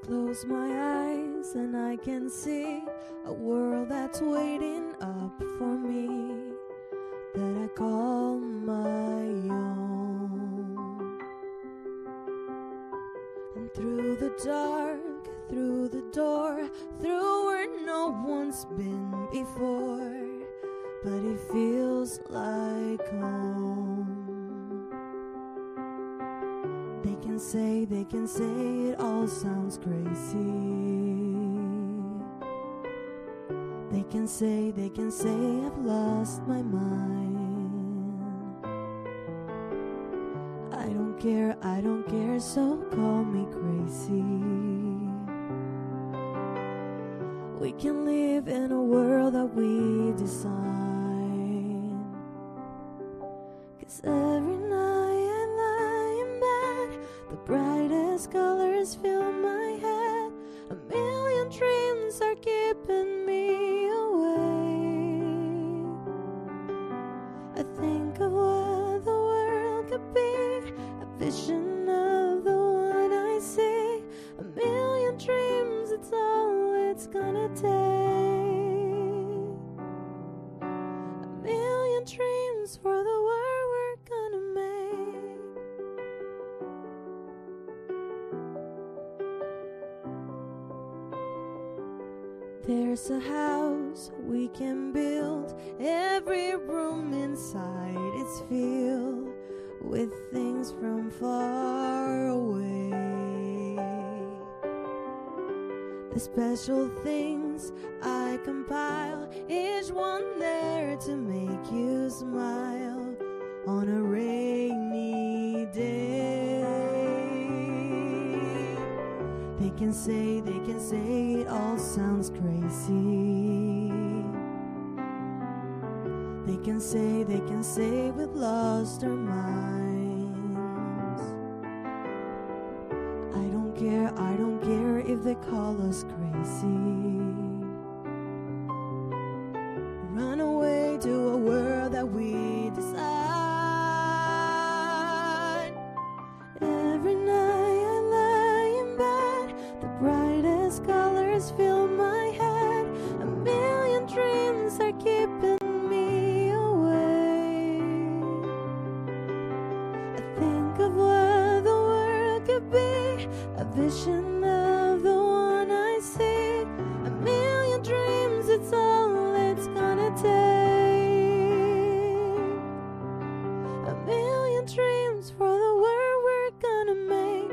Close my eyes and I can see a world that's waiting up for me, that I call my own. And through the dark, through the door, through where no one's been before, but it feels like home. They can say it all sounds crazy. They can say I've lost my mind. I don't care, so call me crazy. We can live in a world that we design. 'Cause every night I lie in bed, the brightest colors fill my head. A million dreams are keeping me awake. I think of what the world could be, a vision of the one I see. A million dreams, it's all it's gonna take. A million dreams for the world we're gonna make. There's a house we can build, every room inside is filled with things from far away. The special things I compile, each one there to make you smile on a rainy day. They can say it all sounds crazy. They can say we've lost our minds. I don't care if they call us crazy. Run away to a world that we design. Every night I lie in bed, the brightest colors fill my head. A million dreams are keeping me awake. I think of what the world could be, a vision of the one I see. A million dreams, it's all it's gonna take. A million dreams for the world we're gonna make.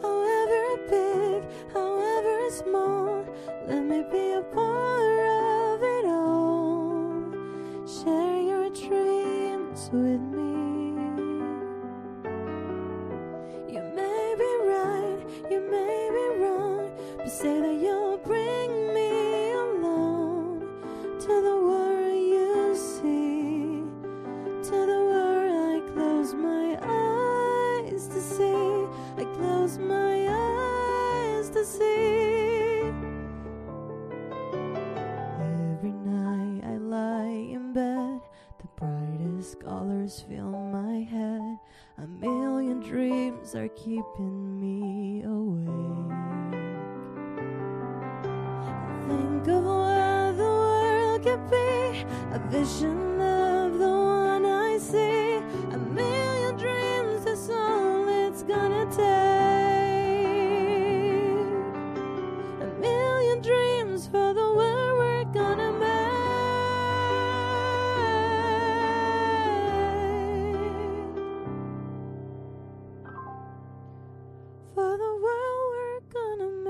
However big, however small, let me be a part of it all. Share your dreams with me. You may be right, you may be wrong, but say that you'll bring me alone to the world you see, to the world I close my eyes to see. I close my eyes to see. Every night I lie in bed, the brightest colors fill my head. A million dreams are keeping me awake. Think of what the world could be, a vision of the one I see. A million dreams, that's all it's gonna take. A million dreams for the world we're gonna make. For the world we're gonna make.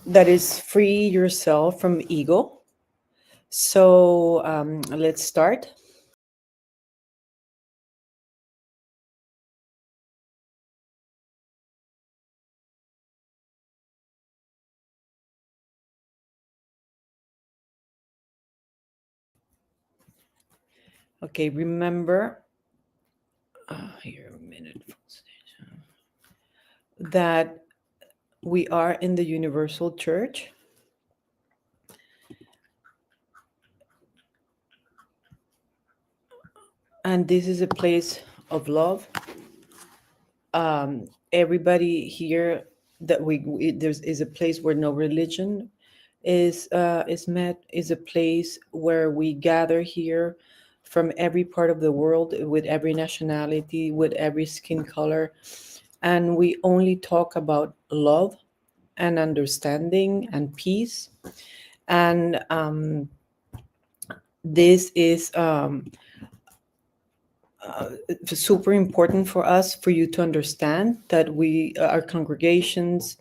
That is free yourself from ego, So let's start. Okay, remember here a minute that we are in the Universal Church, and this is a place of love. Everybody here that there's is a place where no religion is met, is a place where we gather here from every part of the world, with every nationality, with every skin color, and we only talk about love and understanding and peace. And this is super important for us, for you to understand that our congregations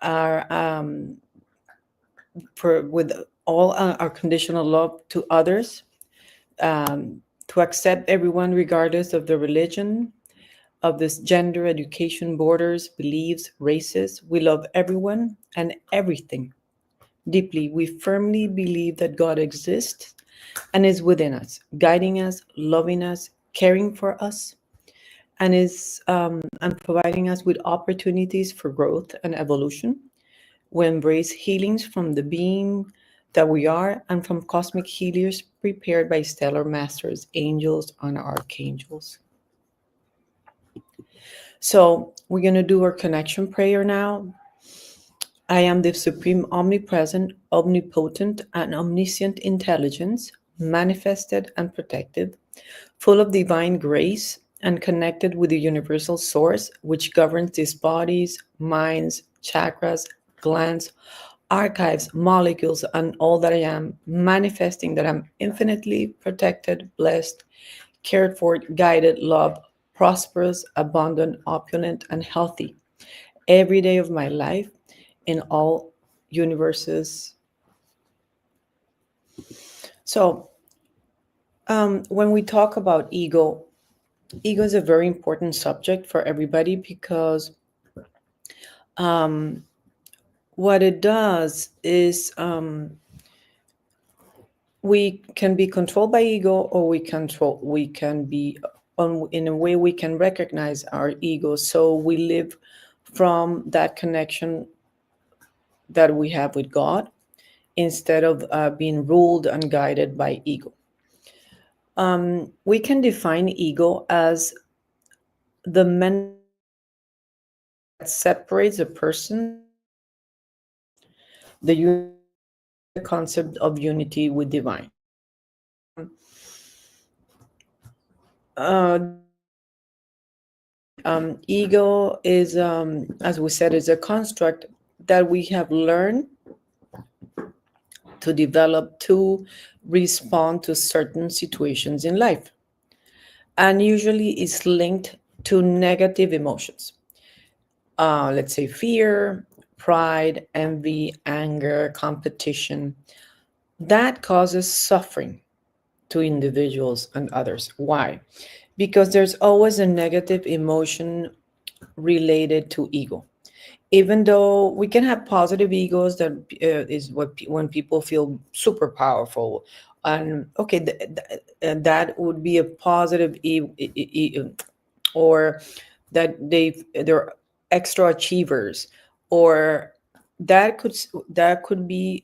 are for with all our conditional love to others, to accept everyone regardless of the religion, of this gender, education, borders, beliefs, races. We love everyone and everything deeply. We firmly believe that God exists and is within us, guiding us, loving us, caring for us, and providing us with opportunities for growth and evolution. We embrace healings from the being that we are, and from cosmic healers prepared by stellar masters, angels, and archangels. So we're going to do our connection prayer now. I am the supreme, omnipresent, omnipotent, and omniscient intelligence, manifested and protected, full of divine grace, and connected with the universal source which governs these bodies, minds, chakras, glands, archives, molecules, and all that I am, manifesting that I'm infinitely protected, blessed, cared for, guided, loved, prosperous, abundant, opulent, and healthy every day of my life, in all universes. So, when we talk about ego is a very important subject for everybody, because um, what it does is, we can be controlled by ego, or we can be in a way we can recognize our ego, so we live from that connection that we have with God, instead of being ruled and guided by ego. We can define ego as the mental that separates a person, the universe, and the concept of unity with divine. Ego is, as we said, is a construct that we have learned to develop to respond to certain situations in life, and usually is linked to negative emotions. Let's say fear, pride, envy, anger, competition. That causes suffering to individuals and others. Why? Because there's always a negative emotion related to ego. Even though we can have positive egos, that is when people feel super powerful, and okay, that would be a positive or that they're extra achievers, or that could be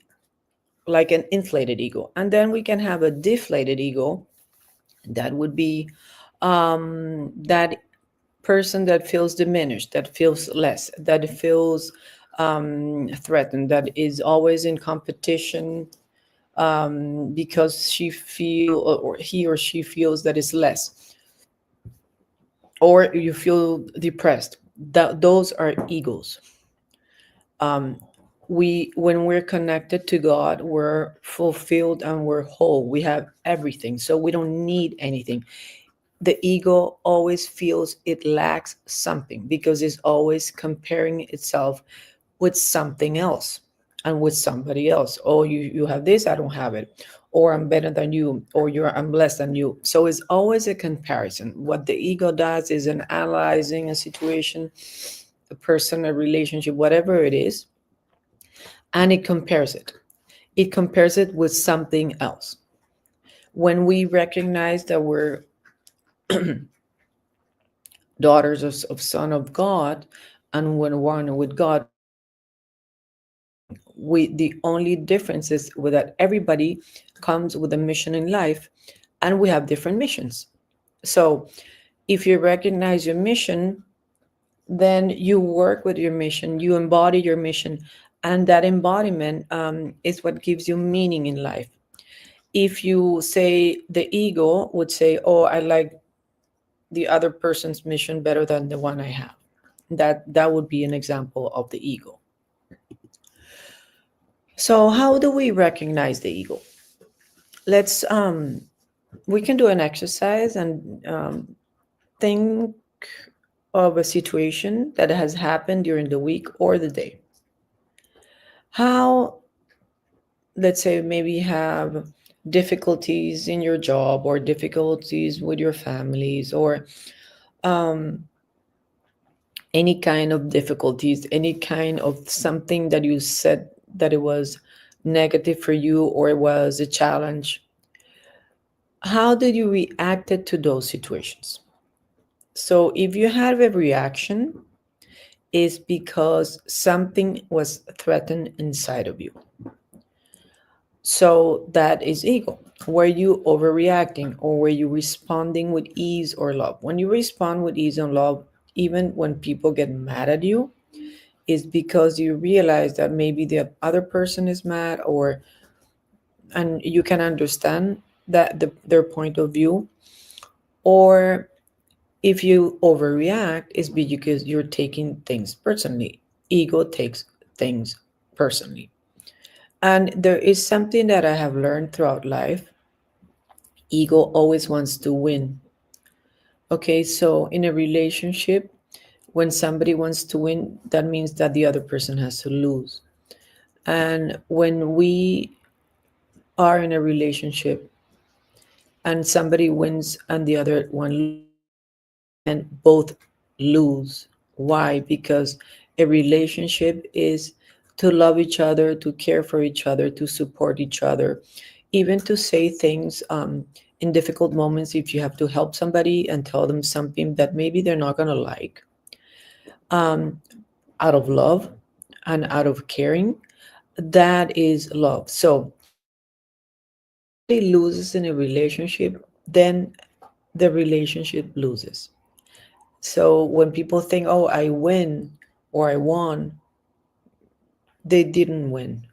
like an inflated ego. And then we can have a deflated ego, that would be that person that feels diminished, that feels less, that feels threatened, that is always in competition, because she feel or he or she feels that is less, or you feel depressed. That those are egos. We When we're connected to God, we're fulfilled and we're whole. We have everything, so we don't need anything. The ego always feels it lacks something, because it's always comparing itself with something else. and with somebody else. Oh, you have this, I don't have it. Or I'm better than you, or I'm less than you. So it's always a comparison. What the ego does is an analyzing a situation, a person, a relationship, whatever it is, and it compares it. It compares it with something else. When we recognize that we're daughters of son of God, and when one with God, we the only difference is with that everybody comes with a mission in life, and we have different missions. So if you recognize your mission, then you work with your mission, you embody your mission, and that embodiment is what gives you meaning in life. If you say, the ego would say, oh, I like the other person's mission better than the one I have, that would be an example of the ego. So how do we recognize the ego? Let's we can do an exercise and think of a situation that has happened during the week or the day. How, let's say, maybe you have difficulties in your job, or difficulties with your families, or um, any kind of difficulties, any kind of something that you said that it was negative for you, or it was a challenge. How did you react to those situations? So if you have a reaction, is because something was threatened inside of you. So that is ego. Were you overreacting, or were you responding with ease or love? When you respond with ease and love, even when people get mad at you, is because you realize that maybe the other person is mad, or and you can understand that their point of view. Or if you overreact, is because you're taking things personally. Ego takes things personally. And there is something that I have learned throughout life. Ego always wants to win. Okay, so in a relationship, when somebody wants to win, that means that the other person has to lose. And when we are in a relationship and somebody wins and the other one loses, and both lose. Why? Because a relationship is to love each other, to care for each other, to support each other, even to say things in difficult moments. If you have to help somebody and tell them something that maybe they're not going to like, um, out of love and out of caring, that is love. So when somebody loses in a relationship, then the relationship loses. So when people think, oh, I win or I won, they didn't win.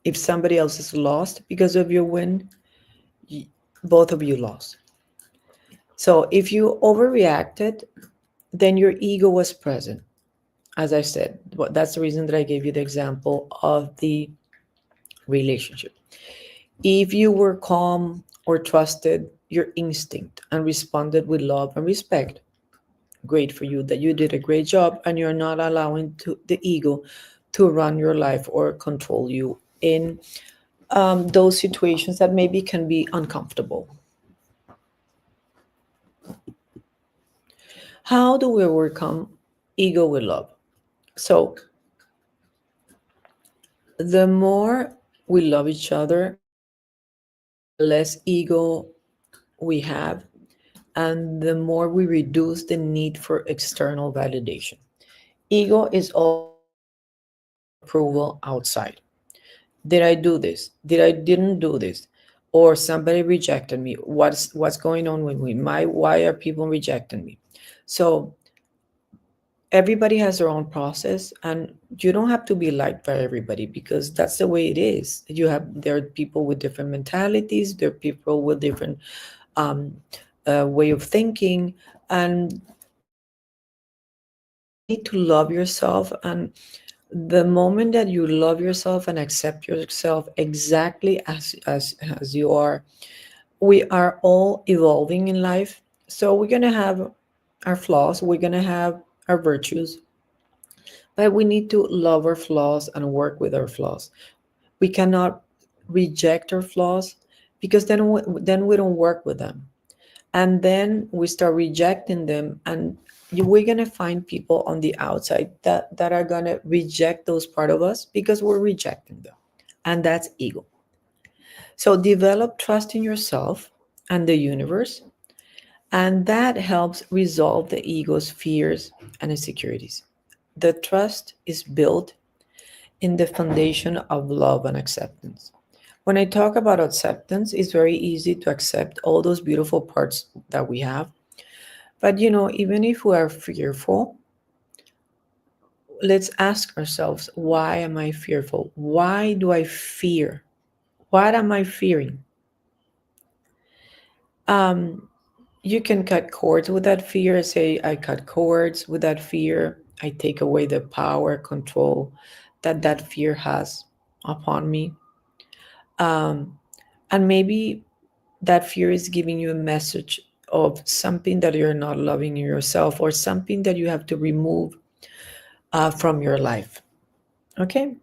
If somebody else is lost because of your win, both of you lost. So if you overreacted, then your ego was present. As I said, that's the reason that I gave you the example of the relationship. If you were calm or trusted your instinct and responded with love and respect, great for you, that you did a great job, and you're not allowing the ego to run your life or control you in those situations that maybe can be uncomfortable. How do we overcome ego with love? So the more we love each other, the less ego we have, and the more we reduce the need for external validation. Ego is always looking for approval outside. Did I do this? Did I didn't do this? Or somebody rejected me. What's going on with me? Why are people rejecting me? So everybody has their own process, and you don't have to be liked by everybody, because that's the way it is. There are people with different mentalities, there are people with different um, way of thinking, and you need to love yourself. And the moment that you love yourself and accept yourself exactly as you are, we are all evolving in life. So we're gonna have our flaws, we're gonna have our virtues, But we need to love our flaws and work with our flaws. We cannot reject our flaws because then we don't work with them. And then we start rejecting them, and we're going to find people on the outside that are going to reject those part of us because we're rejecting them. And that's ego. So develop trust in yourself and the universe, and that helps resolve the ego's fears and insecurities. The trust is built in the foundation of love and acceptance. When I talk about acceptance, it's very easy to accept all those beautiful parts that we have. But even if we are fearful, let's ask ourselves, why am I fearful? Why do I fear? What am I fearing? Um, you can cut cords with that fear. Say, I cut cords with that fear. I take away the power, control that fear has upon me. Um, and maybe that fear is giving you a message of something that you're not loving in yourself, or something that you have to remove from your life. Okay.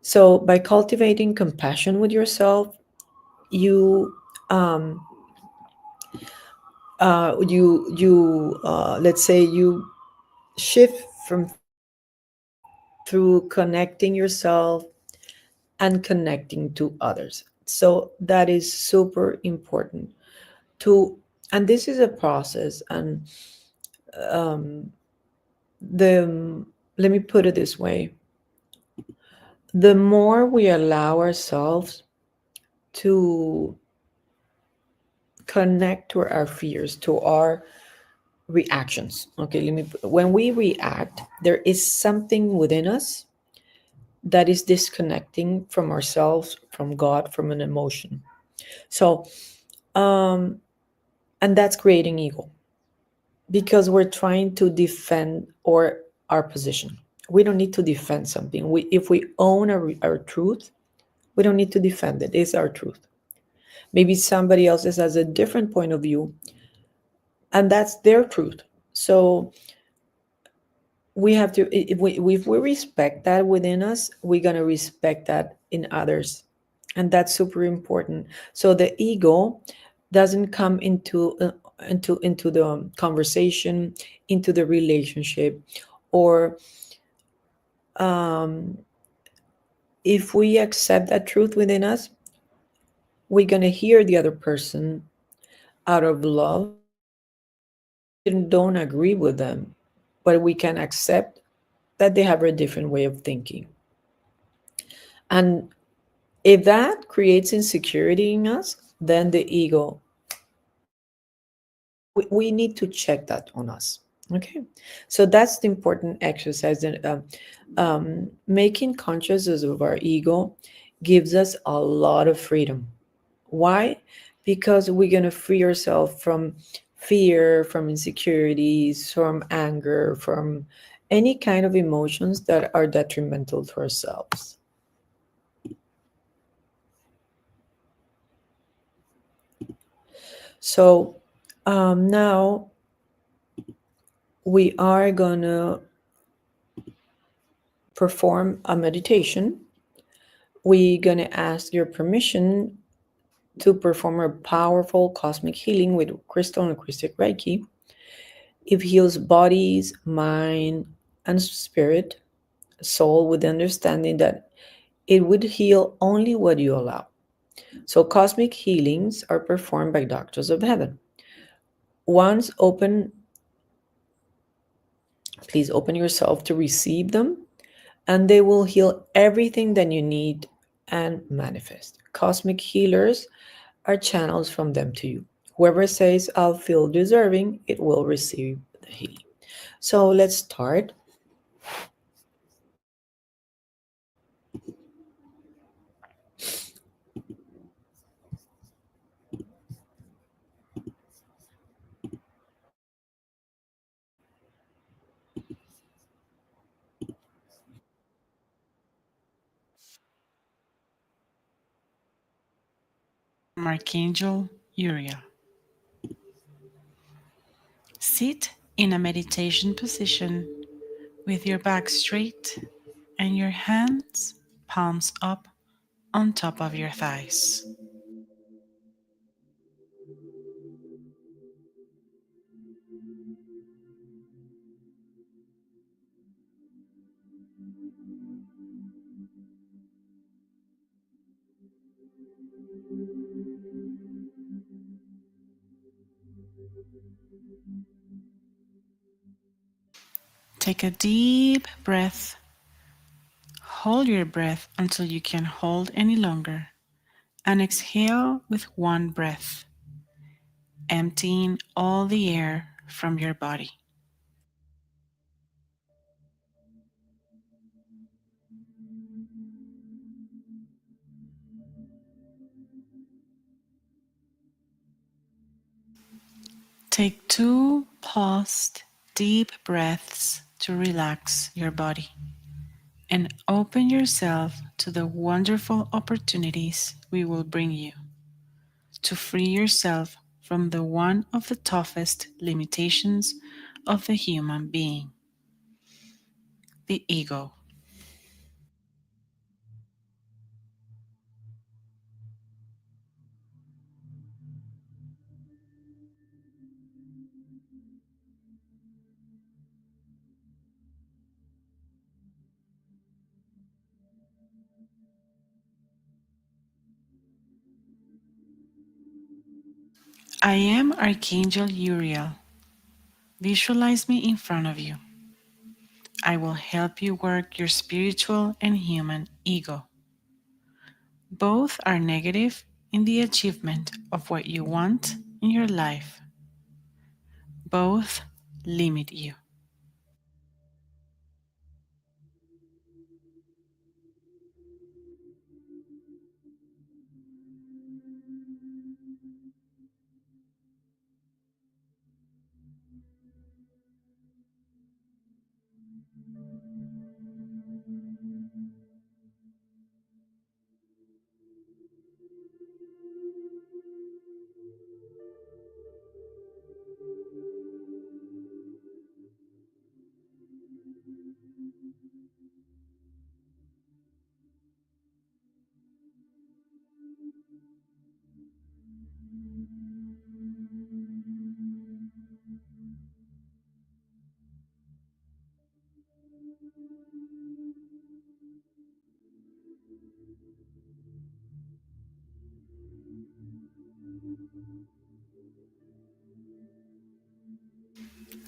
So by cultivating compassion with yourself, you um, let's say you shift from fear through connecting yourself and connecting to others. So that is super important to, and this is a process. And um, the let me put it this way: the more we allow ourselves to connect to our fears, to our reactions. Okay, when we react, there is something within us that is disconnecting from ourselves, from God, from an emotion. So, um, and that's creating ego because we're trying to defend our position. We don't need to defend something. If we own our truth, we don't need to defend it. It's our truth. Maybe somebody else has a different point of view, and that's their truth. So we have to, if we respect that within us, we're going to respect that in others, and that's super important. So the ego doesn't come into the conversation, into the relationship, or um, if we accept that truth within us, we're going to hear the other person out of love, even if we don't agree with them, but we can accept that they have a different way of thinking. And if that creates insecurity in us, then the ego, we need to check that on us. Okay. So that's the important exercise. And making conscious of our ego gives us a lot of freedom. Why? Because we're going to free ourselves from fear, from insecurities, from anger, from any kind of emotions that are detrimental to ourselves. So now we are going to perform a meditation. We're going to ask your permission to perform a powerful cosmic healing with crystal and CRISTIC Reiki. It heals bodies, mind, and spirit, soul, with the understanding that it would heal only what you allow. So cosmic healings are performed by doctors of heaven. Once open, please open yourself to receive them, and they will heal everything that you need and manifest. Cosmic healers are channels from them to you. Whoever says, I'll feel deserving, it will receive the healing. So let's start. From Archangel Uriel. Sit in a meditation position with your back straight and your hands palms up on top of your thighs. Take a deep breath. Hold your breath until you can't hold any longer, and exhale with one breath, emptying all the air from your body. Take 2 paused, deep breaths to relax your body and open yourself to the wonderful opportunities we will bring you to free yourself from the one of the toughest limitations of the human being, the ego. I am Archangel Uriel. Visualize me in front of you. I will help you work your spiritual and human ego. Both are negative in the achievement of what you want in your life. Both limit you.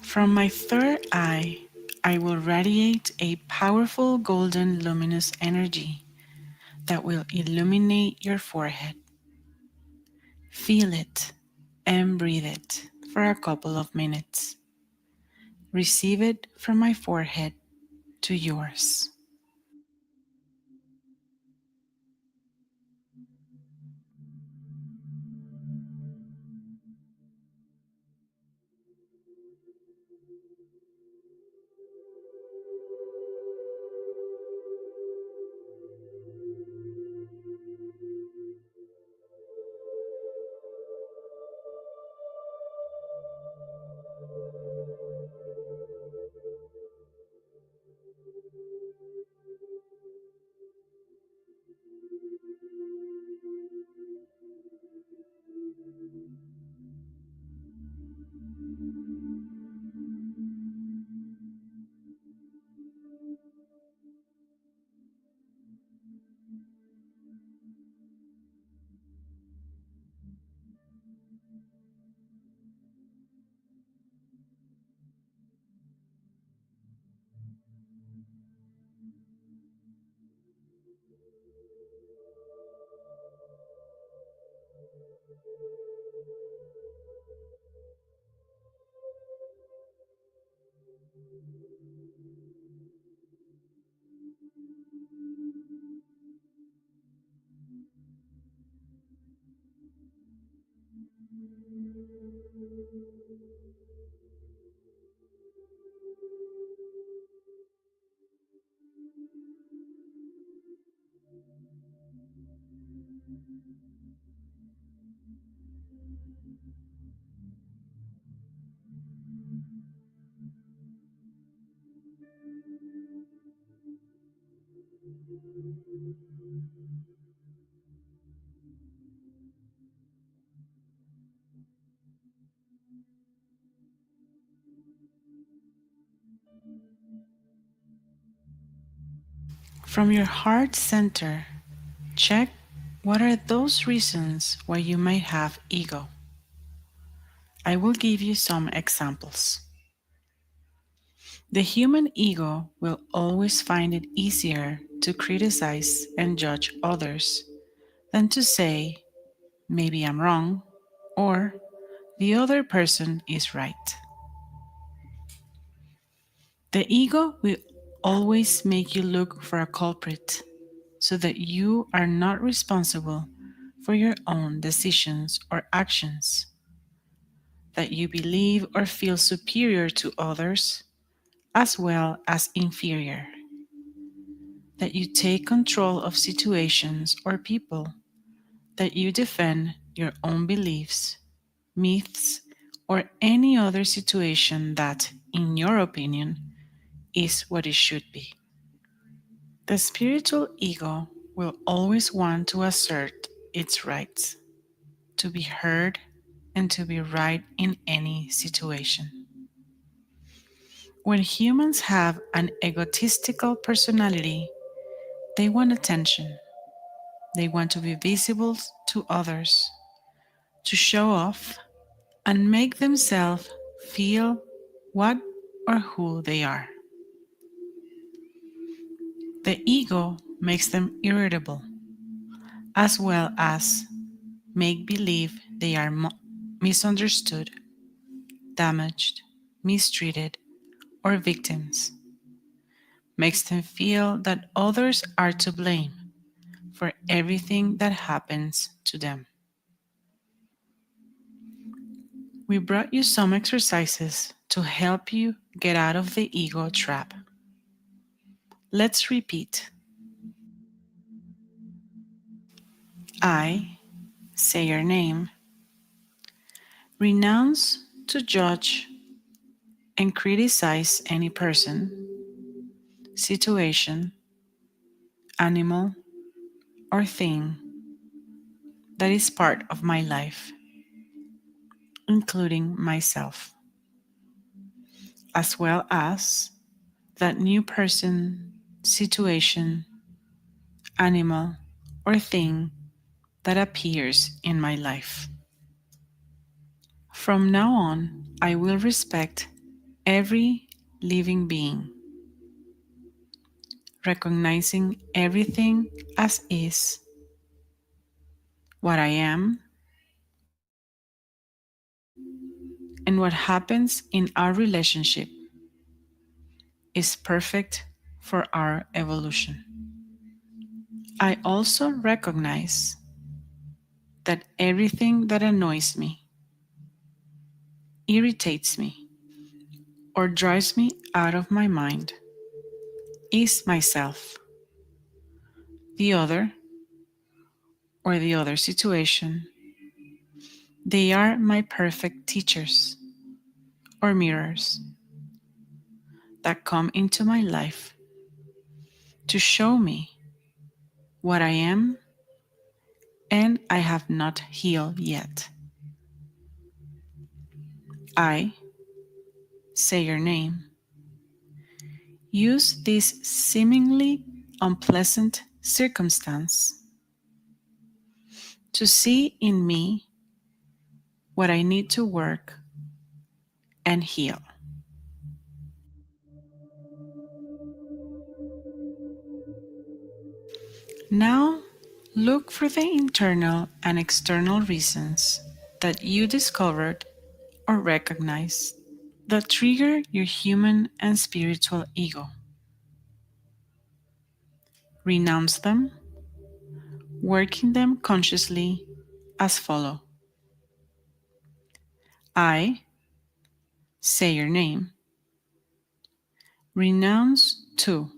From my third eye, I will radiate a powerful golden luminous energy that will illuminate your forehead. Feel it and breathe it for a couple of minutes. Receive it from my forehead to yours. From your heart center, check what are those reasons why you might have ego. I will give you some examples. The human ego will always find it easier to criticize and judge others than to say, maybe I'm wrong, or the other person is right. The ego will always make you look for a culprit so that you are not responsible for your own decisions or actions, that you believe or feel superior to others as well as inferior, that you take control of situations or people, that you defend your own beliefs, myths, or any other situation that, in your opinion, is what it should be. The spiritual ego will always want to assert its rights, to be heard, and to be right in any situation. When humans have an egotistical personality, they want attention. They want to be visible to others, to show off, and make themselves feel what or who they are. The ego makes them irritable, as well as make believe they are misunderstood, damaged, mistreated, or victims. Makes them feel that others are to blame for everything that happens to them. We brought you some exercises to help you get out of the ego trap. Let's repeat. I say your name. Renounce to judge and criticize any person, situation, animal, or thing that is part of my life, including myself, as well as that new person, situation, animal, or thing that appears in my life. From now on, I will respect every living being, recognizing everything as is, what I am, and what happens in our relationship is perfect for our evolution. I also recognize that everything that annoys me, irritates me, or drives me out of my mind is myself, the other, or the other situation. They are my perfect teachers or mirrors that come into my life to show me what I am and I have not healed yet. I say your name. Use this seemingly unpleasant circumstance to see in me what I need to work and heal. Now, look for the internal and external reasons that you discovered or recognized that trigger your human and spiritual ego. Renounce them, working them consciously as follow. I say your name. Renounce 2.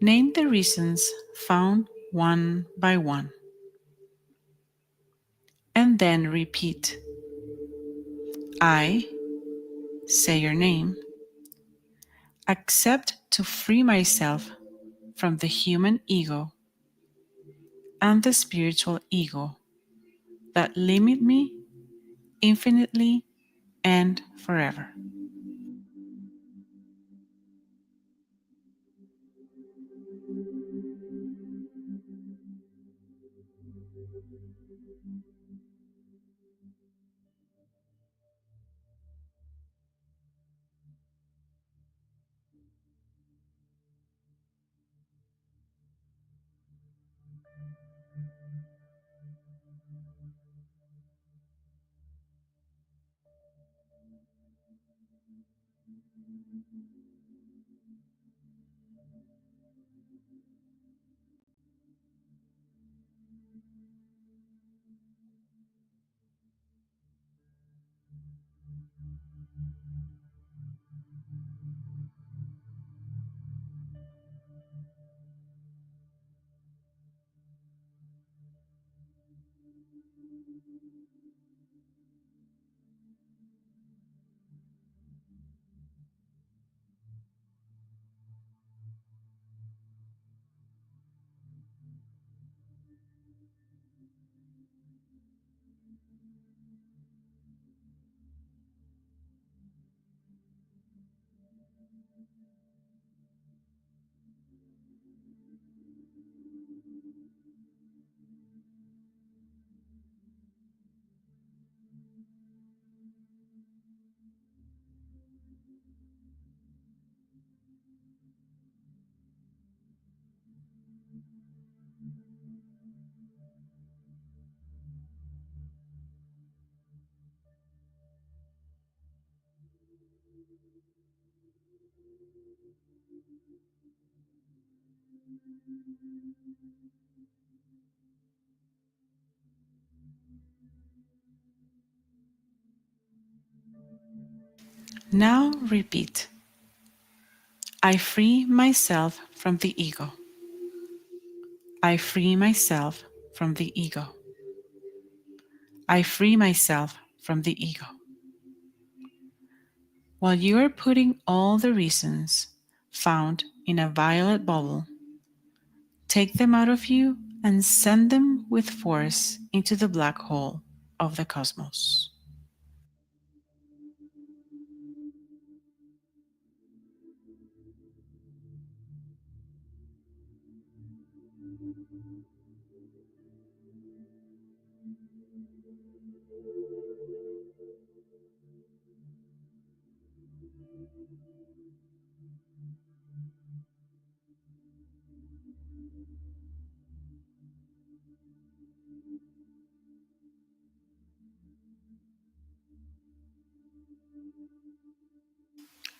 Name the reasons found one by one. And then repeat. I say your name. Accept to free myself from the human ego and the spiritual ego that limit me infinitely and forever. Now repeat. I free myself from the ego. I free myself from the ego. I free myself from the ego. While you are putting all the reasons found in a violet bubble, take them out of you and send them with force into the black hole of the cosmos.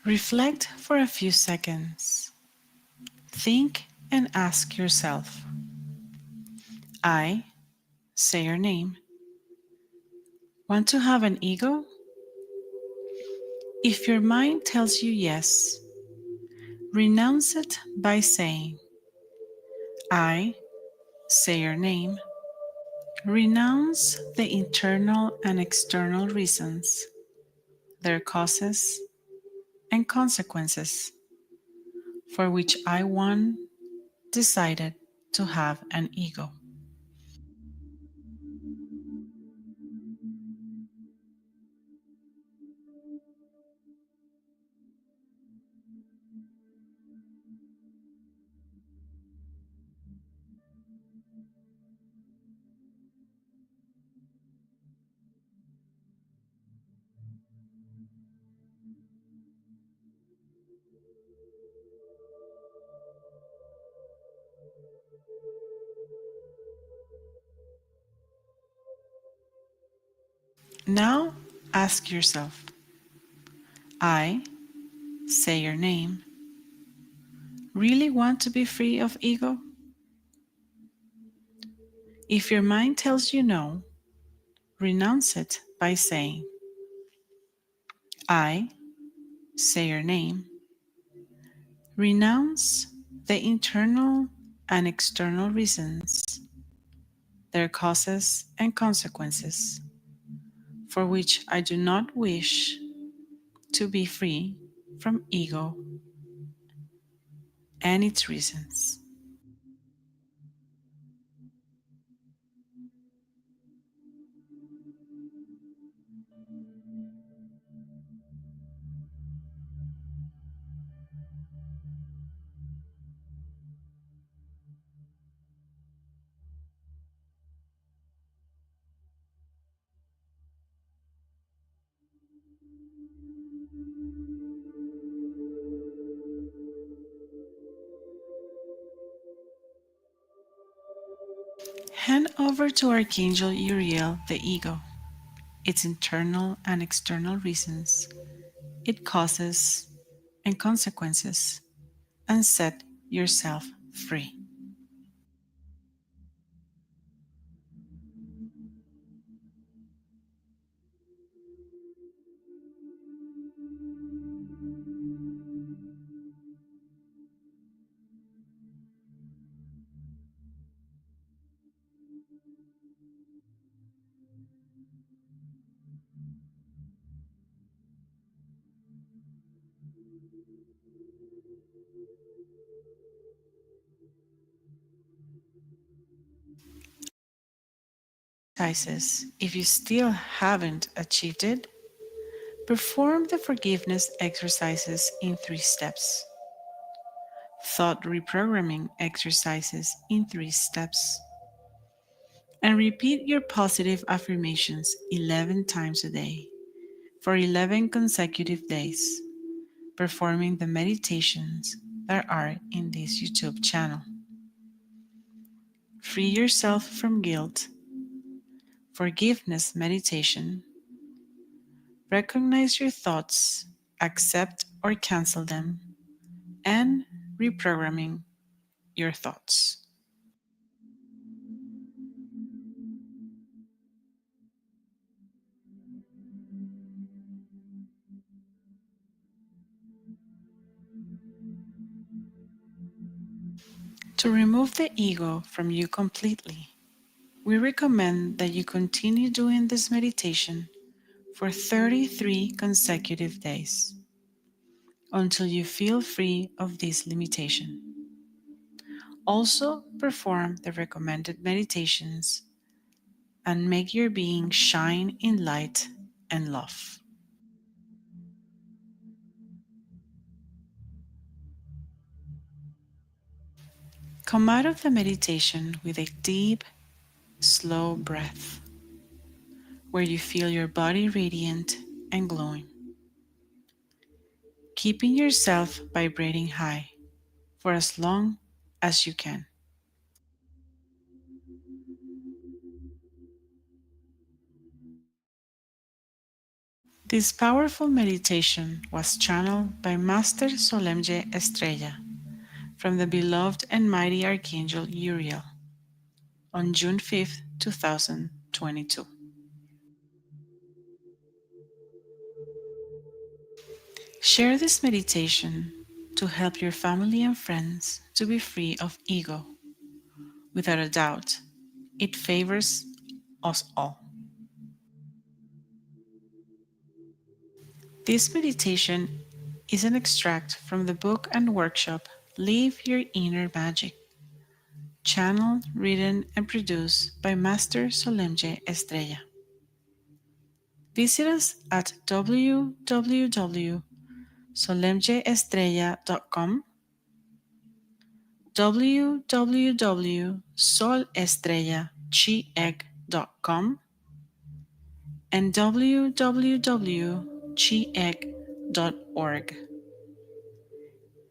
Reflect for a few seconds. Think and ask yourself, I, say your name, want to have an ego? If your mind tells you yes, renounce it by saying, I, say your name, renounce the internal and external reasons, their causes and consequences, for which I one decided to have an ego. Now ask yourself, I, say your name, really want to be free of ego? If your mind tells you no, renounce it by saying, I, say your name, renounce the internal and external reasons, their causes and consequences, for which I do not wish to be free from ego and its reasons. Hand over to Archangel Uriel the ego, its internal and external reasons, its causes and consequences, and set yourself free. Exercises. If you still haven't achieved it, perform the forgiveness exercises in 3 steps. Thought reprogramming exercises in 3 steps. And repeat your positive affirmations 11 times a day for 11 consecutive days, performing the meditations that are in this YouTube channel. Free yourself from guilt, forgiveness meditation, recognize your thoughts, accept or cancel them, and reprogramming your thoughts. To remove the ego from you completely, we recommend that you continue doing this meditation for 33 consecutive days until you feel free of this limitation. Also, perform the recommended meditations and make your being shine in light and love. Come out of the meditation with a deep, slow breath where you feel your body radiant and glowing, keeping yourself vibrating high for as long as you can. This powerful meditation was channeled by Master Solemge Estrella from the beloved and mighty Archangel Uriel on June 5th, 2022. Share this meditation to help your family and friends to be free of ego. Without a doubt, it favors us all. This meditation is an extract from the book and workshop Live Your Inner Magic, channeled, written, and produced by Master Solemge Estrella. Visit us at www.solemgeestrella.com, www.solestrellachiec.com, and www.chiec.org.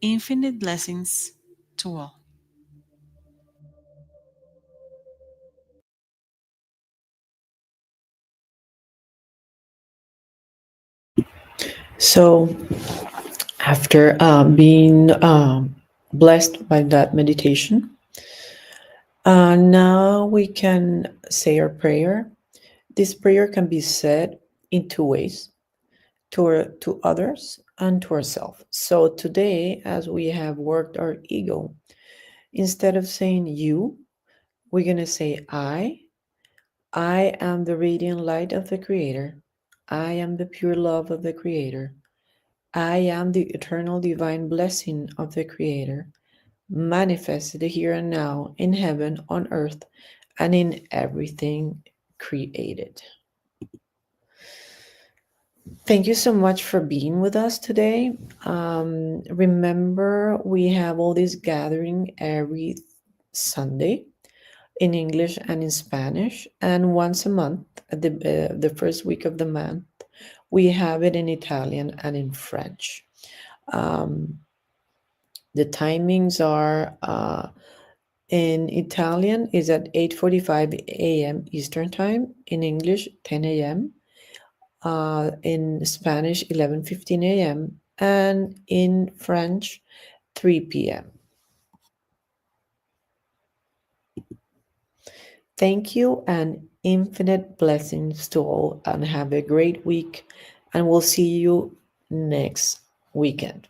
Infinite blessings to all. So, after being blessed by that meditation, now we can say our prayer. This prayer can be said in 2 ways, to others and to ourselves. So today, as we have worked our ego, instead of saying you, we're going to say I am the radiant light of the Creator. I am the pure love of the Creator. I am the eternal divine blessing of the Creator, manifested here and now in heaven, on earth, and in everything created. Thank you so much for being with us today. Remember, we have all this gathering every Sunday in English and in Spanish, and once a month at the first week of the month, we have it in Italian and in French. Um, the timings are in Italian is at 8:45 a.m. Eastern Time, in English 10 a.m., in Spanish 11:15 a.m., and in French 3 p.m. Thank you and infinite blessings to all, and have a great week, and we'll see you next weekend.